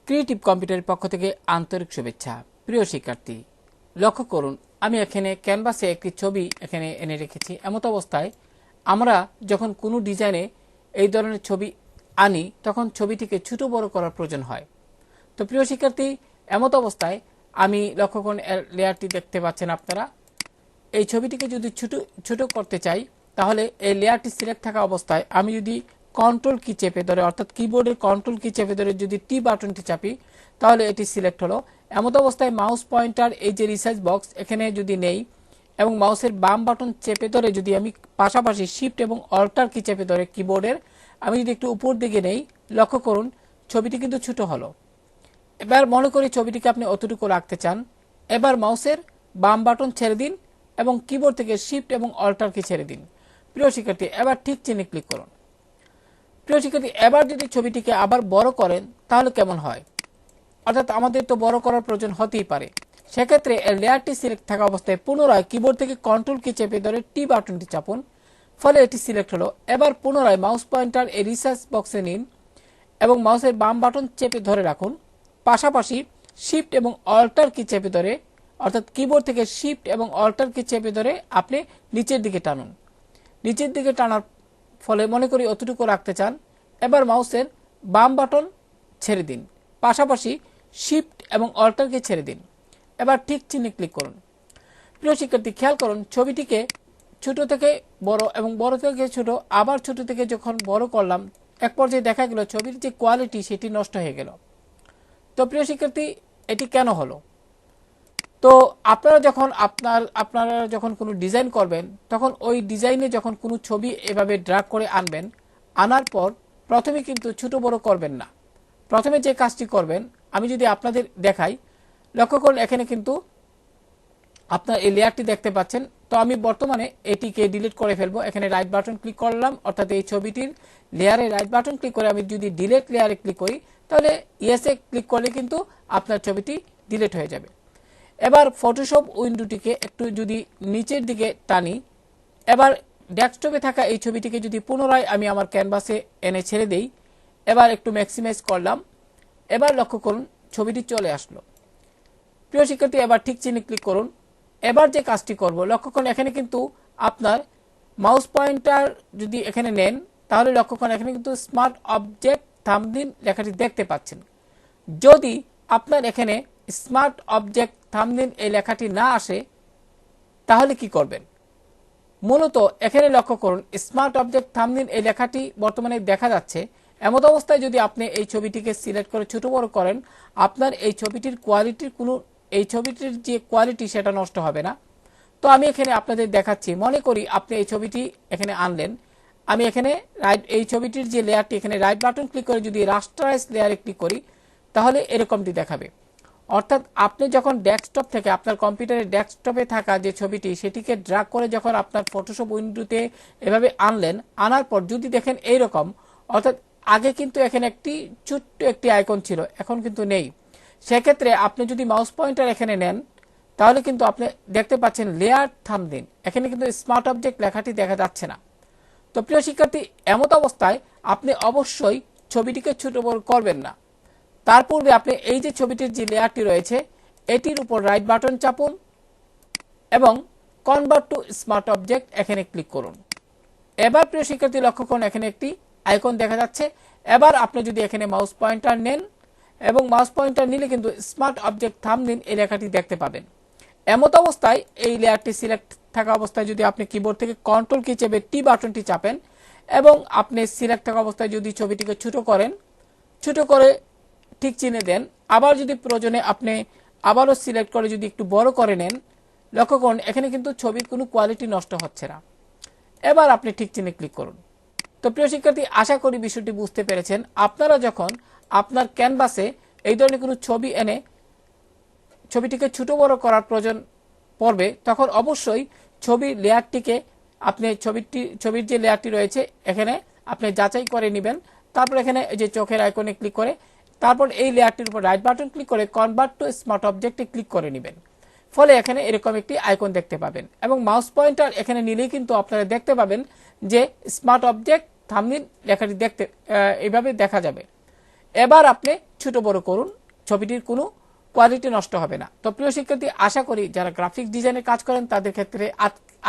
Creative কম্পিউটারের পক্ষ থেকে আন্তরিক শুভেচ্ছা। প্রিয় শিক্ষার্থী, লক্ষ্য করুন, আমি এখানে ক্যানভাসে একটি ছবি এখানে এনে রেখেছি। এমত অবস্থায় আমরা যখন কোনো ডিজাইনে এই ধরনের ছবি আনি তখন ছবিটিকে ছোট বড় করার প্রয়োজন হয়। তো প্রিয় শিক্ষার্থী, এমত অবস্থায় আমি লক্ষ্য করুন লেয়ারটি দেখতে পাচ্ছেন আপনারা। এই ছবিটিকে যদি ছোট করতে চাই তাহলে এই লেয়ারটি সিলেক্ট থাকা অবস্থায় আমি যদি কন্ট্রোল কি চেপে ধরে অর্থাৎ কিবোর্ডের কন্ট্রোল কি চেপে ধরে যদি টি বাটনটি চাপি তাহলে এটি সিলেক্ট হলো। এমত অবস্থায় মাউস পয়েন্টার এই যে রিসার্চ বক্স এখানে যদি নেই এবং মাউসের বাম বাটন চেপে ধরে যদি আমি পাশাপাশি শিফট এবং অল্টার কি চেপে ধরে কিবোর্ডের আমি যদি একটু উপর দিকে নেই, লক্ষ্য করুন ছবিটি কিন্তু ছোট হলো। এবার মনে করি ছবিটিকে আপনি অতটুকু রাখতে চান। এবার মাউসের বাম বাটন ছেড়ে দিন এবং কিবোর্ড থেকে শিফট এবং অল্টার কি ছেড়ে দিন। প্রিয় শিক্ষার্থী, এবার ঠিক চিহ্নে ক্লিক করুন। প্রিয় শিক্ষার্থী, এবার যদি ছবিটিকে আবার বড় করেন তাহলে কেমন হয়? অর্থাৎ আমাদের তো বড় করার প্রয়োজন হতেই পারে। সেক্ষেত্রে লেয়ারটি সিলেক্ট থাকা অবস্থায় পুনরায় কিবোর্ড থেকে কন্ট্রোল কি চেপে ধরে টি বাটনটি চাপুন, ফলে এটি সিলেক্ট হলো। এবার পুনরায় মাউস পয়েন্টার এই রিসার্চ বক্সে নিন এবং মাউসের বাম বাটন চেপে ধরে রাখুন, পাশাপাশি শিফট এবং অল্টার কি চেপে ধরে অর্থাৎ কিবোর্ড থেকে শিফট এবং অল্টার কি চেপে ধরে আপনি নিচের দিকে টানুন। নিচের দিকে টানার ফলে মনে করি অতটুকু রাখতে চান। এবার মাউসের বাম বাটন ছেড়ে দিন, পাশাপাশি শিফট এবং অল্টারকে ছেড়ে দিন। এবার ঠিক চিহ্নে ক্লিক করুন। প্রিয় শিক্ষার্থী, খেয়াল করুন ছবিটিকে ছোট থেকে বড় এবং বড় থেকে ছোট আবার ছোট থেকে যখন বড় করলাম এক পর্যায়ে দেখা গেল ছবির যে কোয়ালিটি সেটি নষ্ট হয়ে গেল। তো প্রিয় শিক্ষার্থী, এটি কেন হলো? তো আপনারা যখন কোনো ডিজাইন করবেন তখন ওই ডিজাইনে যখন কোনো ছবি এভাবে ড্র্যাগ করে আনবেন, আনার পর প্রথমে কিন্তু ছোট বড় করবেন না। প্রথমে যে কাজটি করবেন আমি যদি আপনাদের দেখাই, লক্ষ্য করুন এখানে কিন্তু আপনার এই লেয়ারটি দেখতে পাচ্ছেন। তো আমি বর্তমানে এটিকে ডিলিট করে ফেলবো। এখানে রাইট বাটন ক্লিক করলাম, অর্থাৎ এই ছবিটির লেয়ারে রাইট বাটন ক্লিক করে আমি যদি ডিলিট লেয়ারে ক্লিক করি তাহলে ইয়েসে ক্লিক করলে কিন্তু আপনার ছবিটি ডিলিট হয়ে যাবে। এবার ফটোশপ উইন্ডোটিকে একটু যদি নিচের দিকে টানি, এবার ডেস্কটপে থাকা এই ছবিটিকে যদি পুনরায় আমি আমার ক্যানভাসে এনে ছেড়ে দেই, এবার একটু ম্যাক্সিমাইজ করলাম, এবার লক্ষ্য করুন ছবিটি চলে আসলো। প্রিয় শিক্ষার্থী, এবার ঠিক চিহ্নে ক্লিক করুন। এবার যে কাজটি করব, লক্ষ্য করুন এখানে কিন্তু আপনার মাউস পয়েন্টার যদি এখানে নেন তাহলে লক্ষ্য করুন এখানে কিন্তু স্মার্ট অবজেক্ট থাম্বনেইল লেখাটি দেখতে পাচ্ছেন। যদি আপনার এখানে স্মার্ট অবজেক্ট থাম্বনেইল এই লেখাটি না আসে তাহলে কি করবেন? মূলত এখানে লক্ষ্য করুন স্মার্ট অবজেক্ট থাম্বনেইল এই লেখাটি বর্তমানে দেখা যাচ্ছে। এমত অবস্থায় যদি আপনি এই ছবিটিকে সিলেক্ট করে ছোট বড় করেন আপনার এই ছবিটির যে কোয়ালিটি সেটা নষ্ট হবে না। তো আমি এখানে আপনাদের দেখাচ্ছি। মনে করি আপনি এই ছবিটি এখানে আনলেন, আমি এখানে এই ছবিটির যে লেয়ারটি এখানে রাইট বাটন ক্লিক করে যদি রাস্টারাইজ লেয়ারে ক্লিক করি তাহলে এরকমটি দেখাবে। অর্থাৎ আপনি যখন ডেস্কটপ থেকে আপনার কম্পিউটারের ডেস্কটপে থাকা যে ছবিটি সেটিকে ড্র্যাগ করে যখন আপনার ফটোশপ উইন্ডোতে এভাবে আনলেন, আনার পর যদি দেখেন এইরকম, অর্থাৎ আগে কিন্তু এখানে ছোট্ট একটি আইকন ছিল, এখন কিন্তু নেই। সেক্ষেত্রে আপনি যদি মাউস পয়েন্টার এখানে নেন তাহলে কিন্তু আপনি দেখতে পাচ্ছেন লেয়ার থাম্বনেইল, এখানে কিন্তু স্মার্ট অবজেক্ট লেখাটি দেখা যাচ্ছে না। তো প্রিয় শিক্ষার্থী, এমত অবস্থায় আপনি অবশ্যই ছবিটিকে ছোট বড় করবেন না। তার পূর্বে আপনি এই যে ছবিটির যে লেয়ারটি রয়েছে এটির উপর রাইট বাটন চাপুন এবং কনভার্ট টু স্মার্ট অবজেক্ট এখানে ক্লিক করুন। এবার প্রিয় শিক্ষার্থী লক্ষ্য করুন এখানে একটি আইকন দেখা যাচ্ছে। এবার আপনি যদি এখানে মাউস পয়েন্টার নেন এবং মাউস পয়েন্টার নিলে কিন্তু স্মার্ট অবজেক্ট থাম্বনেইল এই লেখাটি দেখতে পাবেন। এমত অবস্থায় এই লেয়ারটি সিলেক্ট থাকা অবস্থায় যদি আপনি কিবোর্ড থেকে কন্ট্রোল কি চেপে টি বাটনটি চাপেন এবং আপনি সিলেক্ট থাকা অবস্থায় যদি ছবিটিকে ছোট করেন, ছোট করে ঠিক চিহ্নে দেন, আবার যদি প্রয়োজনে আপনি আবারও সিলেক্ট করে যদি একটু বড় করে নেন, লক্ষ্য করুন এখানে কিন্তু ছবির কোনো কোয়ালিটি নষ্ট হচ্ছে না। এবার আপনি ঠিক চিহ্নে ক্লিক করুন। তো প্রিয় শিক্ষার্থী, আশা করি বিষয়টি বুঝতে পেরেছেন। আপনারা যখন আপনার ক্যানভাসে এই ধরনের কোনো ছবি এনে ছবিটিকে ছোট বড় করার প্রয়োজন পড়বে তখন অবশ্যই ছবির লেয়ারটিকে আপনি ছবির যে লেয়ারটি রয়েছে এখানে আপনি যাচাই করে নেবেন। তারপর এখানে এই যে চোখের আইকনে ক্লিক করে তারপর এই লেয়ারটির উপর রাইট বাটন ক্লিক করে কনভার্ট টু স্মার্ট অবজেক্টে ক্লিক করে নেবেন। ফলে এখানে এরকম একটি আইকন দেখতে পাবেন এবং মাউস পয়েন্টার এখানে নিলেই কিন্তু আপনারা দেখতে পাবেন যে স্মার্ট অবজেক্ট থাম্বনেইল লেখাটি এইভাবে দেখা যাবে। এবার আপনি ছোট বড় করুন, ছবিটির কোনো কোয়ালিটি নষ্ট হবে না। তো প্রিয় শিক্ষার্থী, আশা করি যারা গ্রাফিক ডিজাইনের কাজ করেন তাদের ক্ষেত্রে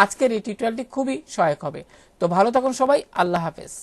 আজকের এই টিউটোরিয়ালটি খুবই সহায়ক হবে। তো ভালো থাকুন সবাই, আল্লাহ হাফেজ।